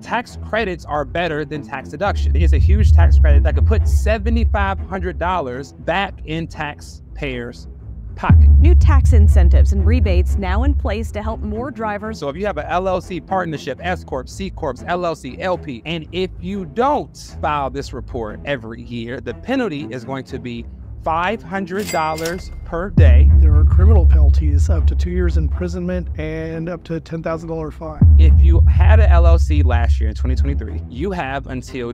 tax credits are better than tax deduction. It's a huge tax credit that could put $7,500 back in taxpayers' pocket. New tax incentives and rebates now in place to help more drivers. So if you have an LLC partnership, S Corp, C Corp, LLC, LP, and if you don't file this report every year, the penalty is going to be $500 per day. There are criminal penalties up to 2 years imprisonment and up to a $10,000 fine. If you had an LLC last year in 2023, you have until...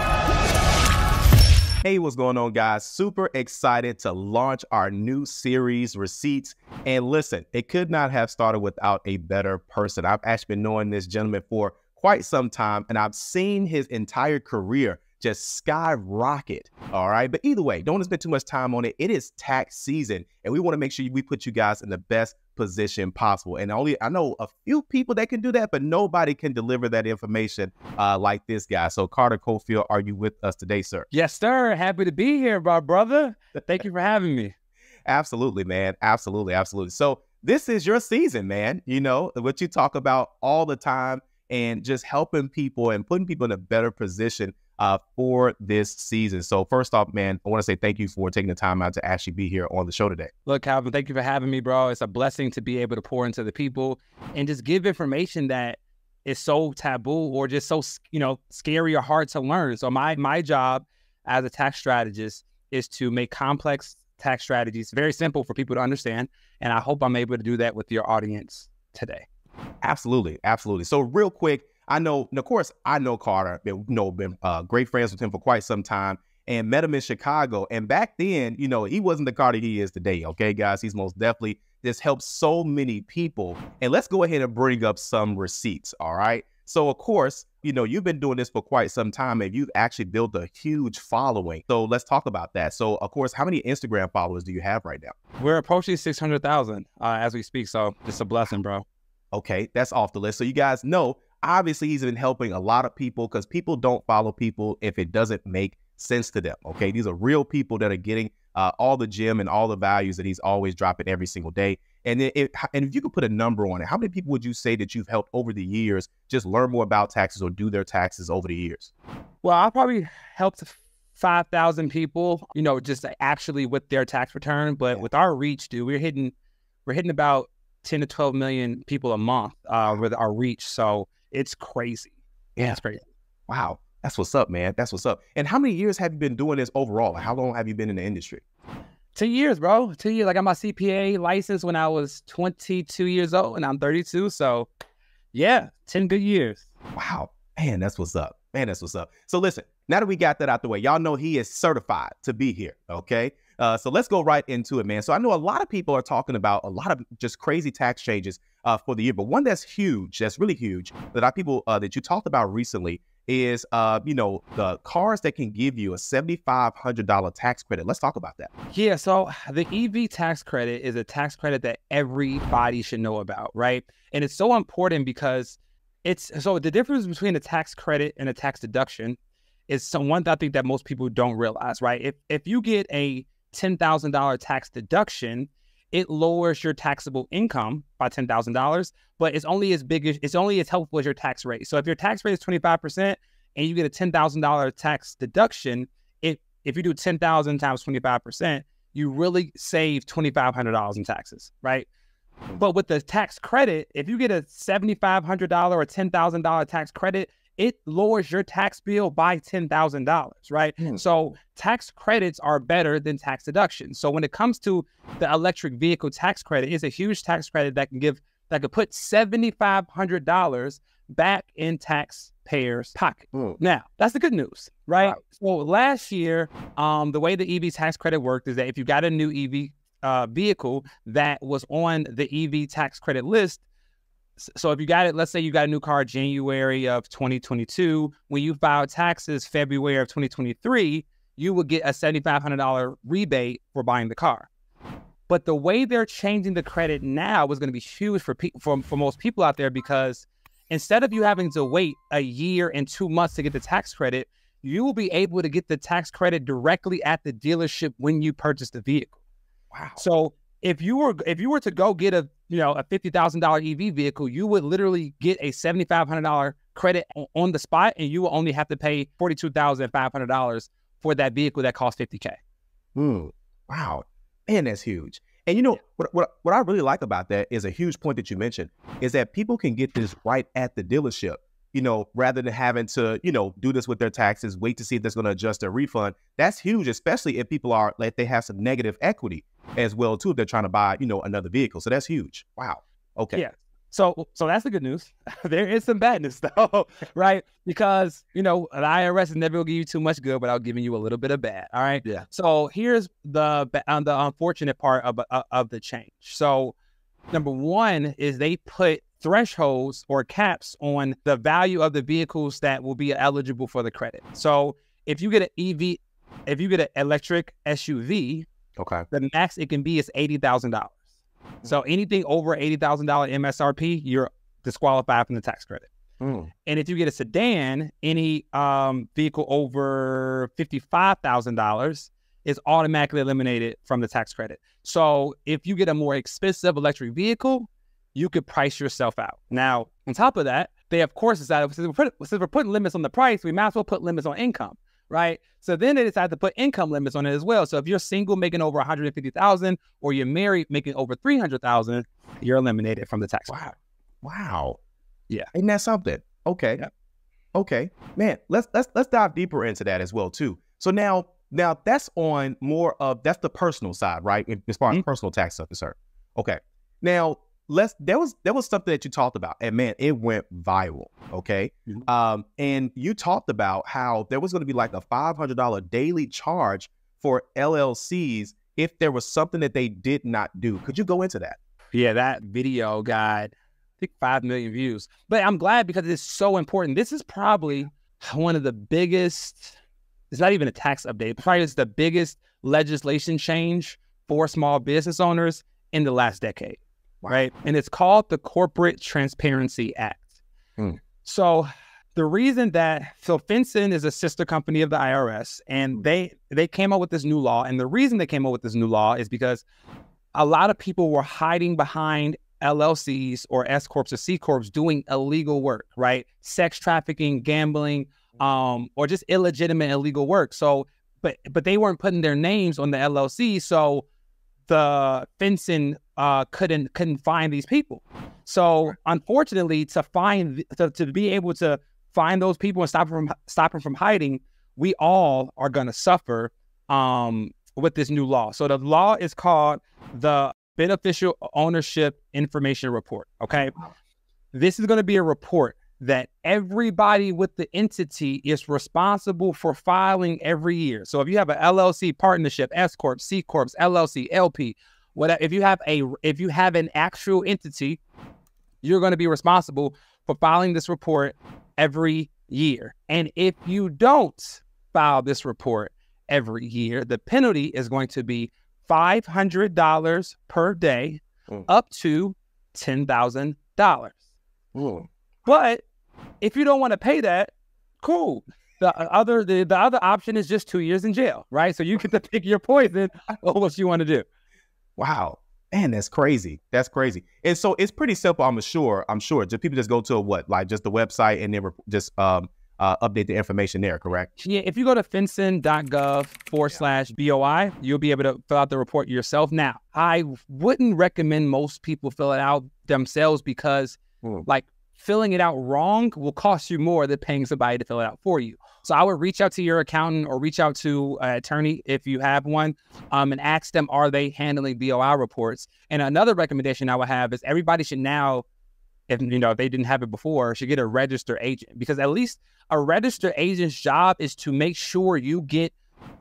Hey, what's going on, guys? Super excited to launch our new series, Receipts. And listen, it could not have started without a better person. I've actually been knowing this gentleman for quite some time, and I've seen his entire career just skyrocket. All right. But either way, don't want to spend too much time on it. It is tax season, and we want to make sure we put you guys in the best position possible. And I know a few people that can do that, but nobody can deliver that information like this guy. So Carter Cofield, are you with us today, sir? Yes, sir. Happy to be here, my brother. Thank you for having me. Absolutely, man. Absolutely. Absolutely. So this is your season, man. You know, what you talk about all the time and just helping people and putting people in a better position for this season. So first off, man, I want to say thank you for taking the time out to actually be here on the show today. Look, Calvin, thank you for having me, bro. It's a blessing to be able to pour into the people and just give information that is so taboo or just so, scary or hard to learn. So my job as a tax strategist is to make complex tax strategies very simple for people to understand. And I hope I'm able to do that with your audience today. Absolutely. Absolutely. So real quick, I know Carter, been great friends with him for quite some time and met him in Chicago. And back then, he wasn't the Carter he is today. Okay, guys, he's most definitely just helped so many people. And let's go ahead and bring up some receipts. All right. So, of course, you've been doing this for quite some time and you've actually built a huge following. So let's talk about that. So, of course, how many Instagram followers do you have right now? We're approaching 600,000 as we speak. So it's a blessing, bro. Okay, that's off the list. So you guys know, obviously, he's been helping a lot of people because people don't follow people if it doesn't make sense to them. Okay, these are real people that are getting all the gem and all the values that he's always dropping every single day. And if you could put a number on it, how many people would you say that you've helped over the years just learn more about taxes or do their taxes over the years? Well, I probably helped 5,000 people, just actually with their tax return. But with our reach, dude, we're hitting about 10 to 12 million people a month with our reach. So it's crazy. Yeah, it's crazy. Wow. That's what's up, man. That's what's up. And how many years have you been doing this overall? How long have you been in the industry? 2 years, bro. 2 years. I got my CPA license when I was 22 years old and I'm 32. So yeah, 10 good years. Wow. Man, that's what's up. Man, that's what's up. So listen, now that we got that out the way, y'all know he is certified to be here. Okay. So let's go right into it, man. So I know a lot of people are talking about a lot of just crazy tax changes for the year, but one that's huge, that's really huge, that people that you talked about recently is, the cars that can give you a $7,500 tax credit. Let's talk about that. Yeah. So the EV tax credit is a tax credit that everybody should know about, right? And it's so important because so the difference between a tax credit and a tax deduction is one that I think that most people don't realize, right? If you get a $10,000 tax deduction, it lowers your taxable income by $10,000, but it's only as helpful as your tax rate. So if your tax rate is 25% and you get a $10,000 tax deduction, if you do 10,000 times 25%, you really save $2,500 in taxes, right? But with the tax credit, if you get a $7,500 or $10,000 tax credit, it lowers your tax bill by $10,000, right? So tax credits are better than tax deductions. So when it comes to the electric vehicle tax credit, it's a huge tax credit that could put $7,500 back in taxpayers' pocket. Now, that's the good news, right? Wow. So last year, the way the EV tax credit worked is that if you got a new EV vehicle that was on the EV tax credit list, so if you got it, let's say you got a new car January of 2022, when you filed taxes February of 2023, you would get a $7,500 rebate for buying the car. But the way they're changing the credit now is going to be huge for most people out there, because instead of you having to wait a year and 2 months to get the tax credit, you will be able to get the tax credit directly at the dealership when you purchase the vehicle. Wow. So if you were to go get a $50,000 EV vehicle, you would literally get a $7,500 credit on the spot, and you will only have to pay $42,500 for that vehicle that costs $50K. Wow. Man, that's huge. And you know, what I really like about that is a huge point that you mentioned is that people can get this right at the dealership, you know, rather than having to, you know, do this with their taxes, wait to see if that's going to adjust their refund. That's huge, especially if people are like, they have some negative equity as well, too, if they're trying to buy, you know, another vehicle. So that's huge. Wow. Okay. Yeah. So that's the good news. There is some bad news though, right? Because, you know, the IRS is never going to give you too much good without giving you a little bit of bad. All right. Yeah. So here's the unfortunate part of the change. So number one is they put thresholds or caps on the value of the vehicles that will be eligible for the credit. So if you get an EV, if you get an electric SUV, okay, the max it can be is $80,000. So anything over $80,000 MSRP, you're disqualified from the tax credit. And if you get a sedan, any vehicle over $55,000 is automatically eliminated from the tax credit. So if you get a more expensive electric vehicle, you could price yourself out. Now, on top of that, they of course decided, since we're putting limits on the price, we might as well put limits on income, right? So then they decided to put income limits on it as well. So if you're single making over $150,000 or you're married making over $300,000, you're eliminated from the tax credit. Wow. Yeah. Ain't that something? Okay. Yeah. Okay. Man, let's dive deeper into that as well too. So now that's on more of, that's the personal side, right? As far as personal tax stuff is concerned. Okay. Now there was something that you talked about, and man, it went viral. Okay. And you talked about how there was going to be like a $500 daily charge for LLCs if there was something that they did not do. Could you go into that? Yeah, that video got, I think, 5 million views. But I'm glad because it's so important. This is probably one of the biggest, it's not even a tax update, probably it's the biggest legislation change for small business owners in the last decade. Right? And it's called the Corporate Transparency Act. So the reason that, so FinCEN is a sister company of the IRS, and they came up with this new law. And the reason they came up with this new law is because a lot of people were hiding behind LLCs or S Corps or C Corps doing illegal work, right? Sex trafficking, gambling, or just illegitimate illegal work. So, but they weren't putting their names on the LLC. So the FinCEN couldn't find these people. So unfortunately, to be able to find those people and stop them from hiding, we all are going to suffer with this new law. So the law is called the Beneficial Ownership Information Report. Okay, this is going to be a report that everybody with the entity is responsible for filing every year. So if you have an LLC partnership, S Corp, C Corp, LLC, LP, whatever, if you have an actual entity, you're going to be responsible for filing this report every year. And if you don't file this report every year, the penalty is going to be $500 per day, up to $10,000. But if you don't want to pay that, cool. The other option is just 2 years in jail, right? So you get to pick your poison or what you want to do. Wow. Man, that's crazy. That's crazy. And so it's pretty simple, I'm sure. Just people just go to just the website and then just update the information there, correct? Yeah, if you go to fincen.gov/BOI, you'll be able to fill out the report yourself. Now, I wouldn't recommend most people fill it out themselves because filling it out wrong will cost you more than paying somebody to fill it out for you. So I would reach out to your accountant or reach out to an attorney if you have one, and ask them, are they handling BOI reports? And another recommendation I would have is everybody should now, if they didn't have it before, should get a registered agent, because at least a registered agent's job is to make sure you get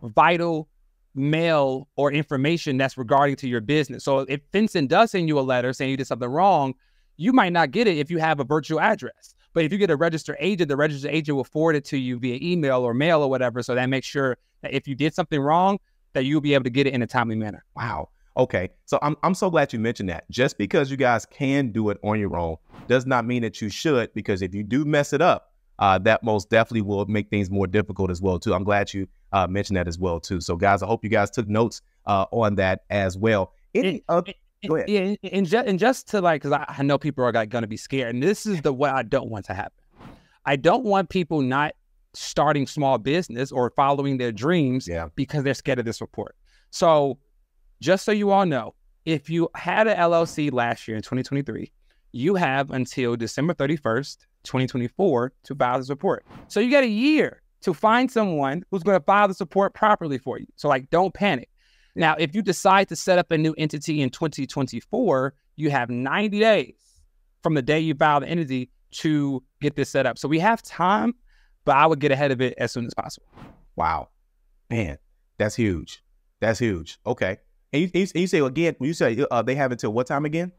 vital mail or information that's regarding to your business. So if FinCEN does send you a letter saying you did something wrong, you might not get it if you have a virtual address. But if you get a registered agent, the registered agent will forward it to you via email or mail or whatever. So that makes sure that if you did something wrong, that you'll be able to get it in a timely manner. Wow. Okay. So I'm so glad you mentioned that. Just because you guys can do it on your own does not mean that you should, because if you do mess it up, that most definitely will make things more difficult as well, too. I'm glad you mentioned that as well, too. So, guys, I hope you guys took notes on that as well. Go ahead. Yeah, and just to because I know people are going to be scared, and this is what I don't want to happen. I don't want people not starting small business or following their dreams because they're scared of this report. So just so you all know, if you had an LLC last year in 2023, you have until December 31st, 2024 to file this report. So you got a year to find someone who's going to file this report properly for you. So like, don't panic. Now, if you decide to set up a new entity in 2024, you have 90 days from the day you file the entity to get this set up. So we have time, but I would get ahead of it as soon as possible. Wow. Man, that's huge. That's huge. Okay. And you say again, when you say they have until what time again?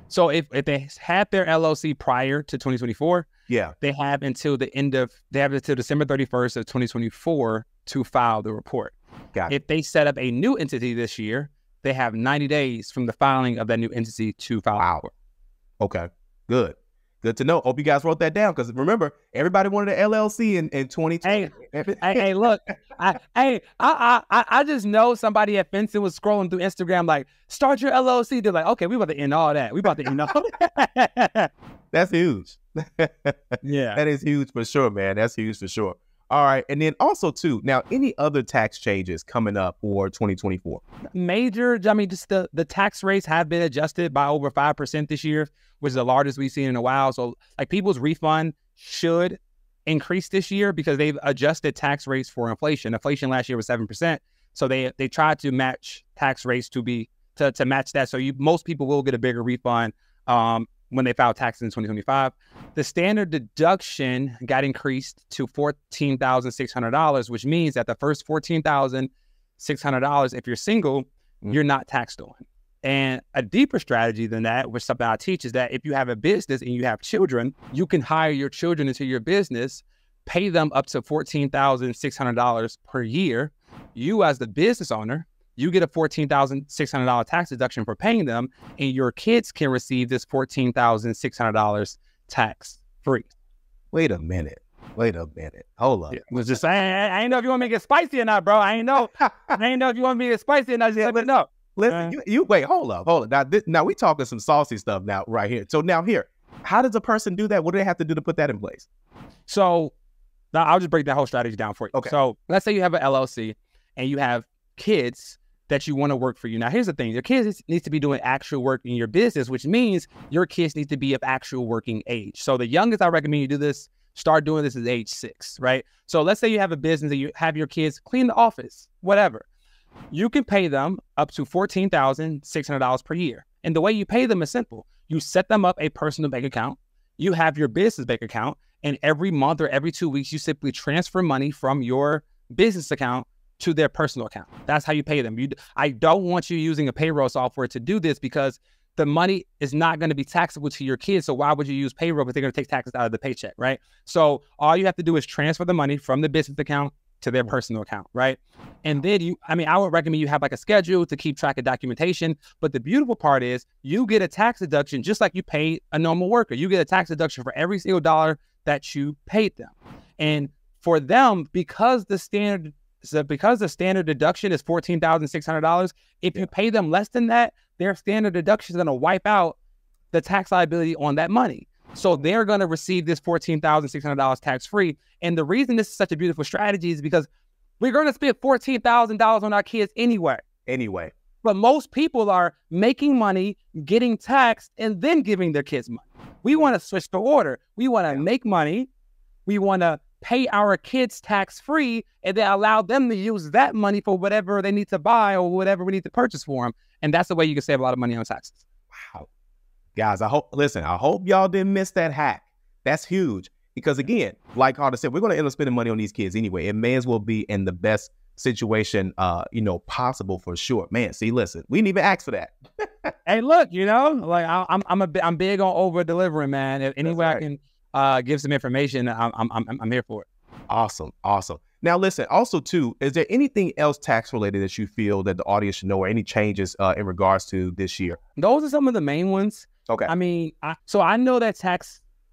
So if they had their LLC prior to 2024, they have until December 31st of 2024 to file the report. Got it. If they set up a new entity this year, they have 90 days from the filing of that new entity to file the report. Okay. Good. Good to know. Hope you guys wrote that down, because remember, everybody wanted an LLC in 2020. Hey, look, I just know somebody at Fenton was scrolling through Instagram like, start your LLC. They're like, okay, we about to end all that. We about to end all that. That's huge. Yeah. That is huge for sure, man. That's huge for sure. All right. And then also, too, now, any other tax changes coming up for 2024? Major, I mean, just the tax rates have been adjusted by over 5% this year, which is the largest we've seen in a while. So, like, people's refund should increase this year because they've adjusted tax rates for inflation. Inflation last year was 7%. So they tried to match tax rates to match that. So most people will get a bigger refund when they file taxes in 2025. The standard deduction got increased to $14,600, which means that the first $14,600, if you're single, you're not taxed on. And a deeper strategy than that, which something I teach, is that if you have a business and you have children, you can hire your children into your business, pay them up to $14,600 per year. You, as the business owner, you get a $14,600 tax deduction for paying them, and your kids can receive this $14,600 tax free. Wait a minute. Hold up. Yeah. Was just saying, I ain't know if you want me to get spicy or not, bro. I ain't know if you want me to get spicy or not. Just let me know. Listen, you wait, hold up. Now we talking some saucy stuff now, right here. So now here, how does a person do that? What do they have to do to put that in place? So now I'll just break that whole strategy down for you. Okay. So let's say you have an LLC and you have kids that you want to work for you. Now, here's the thing. Your kids need to be doing actual work in your business, which means your kids need to be of actual working age. So the youngest I recommend you do this, start doing this is age 6, right? So let's say you have a business and you have your kids clean the office, whatever. You can pay them up to $14,600 per year. And the way you pay them is simple. You set them up a personal bank account. You have your business bank account. And every month or every 2 weeks, you simply transfer money from your business account to their personal account. That's how you pay them. I don't want you using a payroll software to do this because the money is not going to be taxable to your kids. So why would you use payroll if they're going to take taxes out of the paycheck, right? So all you have to do is transfer the money from the business account to their personal account, right? And then I would recommend you have like a schedule to keep track of documentation. But the beautiful part is you get a tax deduction just like you pay a normal worker. You get a tax deduction for every single dollar that you paid them. And for them, because the standard deduction is $14,600, if you pay them less than that, their standard deduction is going to wipe out the tax liability on that money. So they're going to receive this $14,600 tax-free. And the reason this is such a beautiful strategy is because we're going to spend $14,000 on our kids anyway. But most people are making money, getting taxed, and then giving their kids money. We want to switch the order. We want to make money. We want to pay our kids tax-free, and then allow them to use that money for whatever they need to buy or whatever we need to purchase for them. And that's the way you can save a lot of money on taxes. Wow. Guys, I hope y'all didn't miss that hack. That's huge. Because again, like Carter said, we're going to end up spending money on these kids anyway. It may as well be in the best situation, possible for sure. Man, see, listen, we didn't even ask for that. Hey, look, like I'm big on over delivering, man. If any way I can give some information, I'm here for it. Awesome. Now, listen, also too, is there anything else tax related that you feel that the audience should know, or any changes in regards to this year? Those are some of the main ones. Okay. I mean, so I know that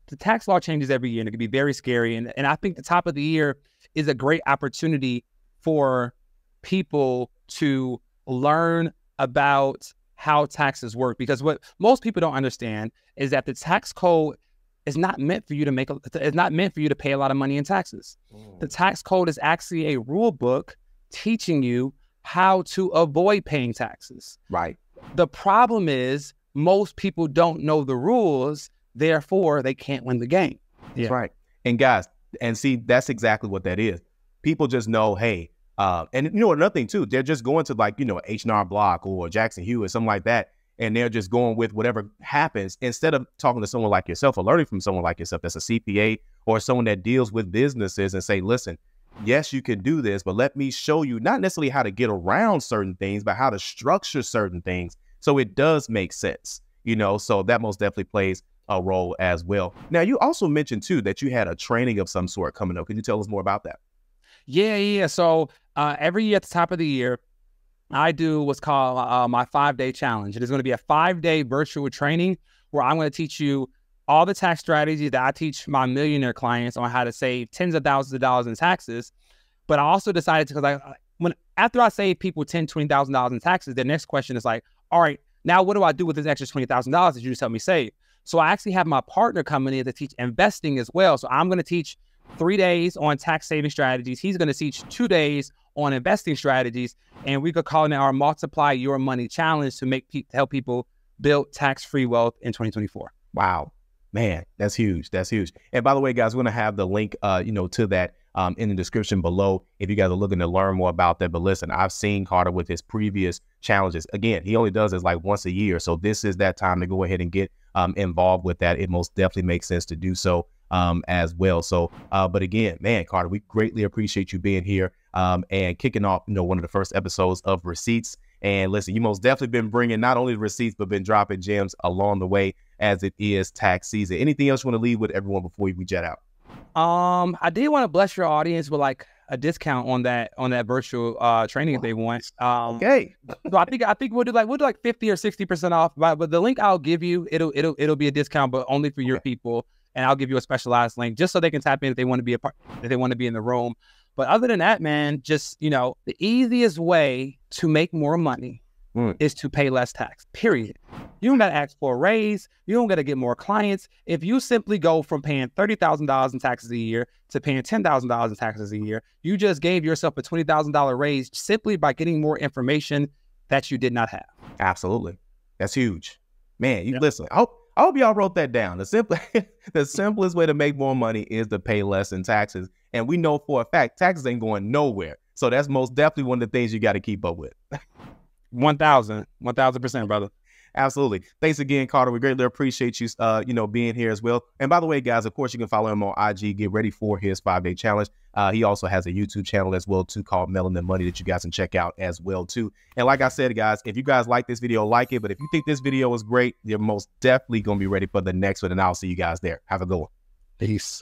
the tax law changes every year, and it can be very scary. And I think the top of the year is a great opportunity for people to learn about how taxes work, because what most people don't understand is that the tax code it's not meant for you to it's not meant for you to pay a lot of money in taxes. The tax code is actually a rule book teaching you how to avoid paying taxes. Right. The problem is most people don't know the rules, therefore they can't win the game. That's right. And guys, and see, that's exactly what that is. People just know, hey, and you know, another thing too, they're just going to like, you know, H&R Block or Jackson Hewitt, something like that. And they're just going with whatever happens instead of talking to someone like yourself or learning from someone like yourself that's a CPA or someone that deals with businesses and say, listen, yes, you can do this, but let me show you not necessarily how to get around certain things, but how to structure certain things so it does make sense, you know, so that most definitely plays a role as well. Now, you also mentioned too that you had a training of some sort coming up. Could you tell us more about that? Yeah. So every year at the top of the year, I do what's called my 5-day challenge. It is going to be a 5-day virtual training where I'm going to teach you all the tax strategies that I teach my millionaire clients on how to save tens of thousands of dollars in taxes. But I also decided to, because after I save people $10,000, $20,000 in taxes, the next question is like, all right, now what do I do with this extra $20,000 that you just helped me save? So I actually have my partner coming in to teach investing as well. So I'm going to teach 3 days on tax saving strategies. He's going to teach 2 days on investing strategies, and we could call it our Multiply Your Money Challenge to help people build tax-free wealth in 2024. Wow, man, that's huge. That's huge. And by the way, guys, we're going to have the link, you know, to that in the description below if you guys are looking to learn more about that. But listen, I've seen Carter with his previous challenges. Again, he only does this like once a year, so this is that time to go ahead and get involved with that. It most definitely makes sense to do so as well. So, but again, man, Carter, we greatly appreciate you being here and kicking off, you know, one of the first episodes of Receipts. And listen, you most definitely been bringing not only the receipts, but been dropping gems along the way as it is tax season. Anything else you want to leave with everyone before we jet out? I did want to bless your audience with like a discount on that virtual training if they want. Okay. So I think we'll do like 50 or 60% off. But the link I'll give you, it'll be a discount, but only for your people. And I'll give you a specialized link just so they can tap in if they want to be if they want to be in the room. But other than that, man, just, you know, the easiest way to make more money is to pay less tax, period. You don't got to ask for a raise. You don't got to get more clients. If you simply go from paying $30,000 in taxes a year to paying $10,000 in taxes a year, you just gave yourself a $20,000 raise simply by getting more information that you did not have. Absolutely. That's huge. Man, you listen, I hope y'all wrote that down. The simplest way to make more money is to pay less in taxes. And we know for a fact, taxes ain't going nowhere. So that's most definitely one of the things you got to keep up with. 1,000%, brother. Absolutely. Thanks again, Carter. We greatly appreciate you, you know, being here as well. And by the way, guys, of course, you can follow him on IG. Get ready for his 5-day challenge. He also has a YouTube channel as well, too, called Melanin Money that you guys can check out as well, too. And like I said, guys, if you guys like this video, like it. But if you think this video was great, you're most definitely going to be ready for the next one. And I'll see you guys there. Have a good one. Peace.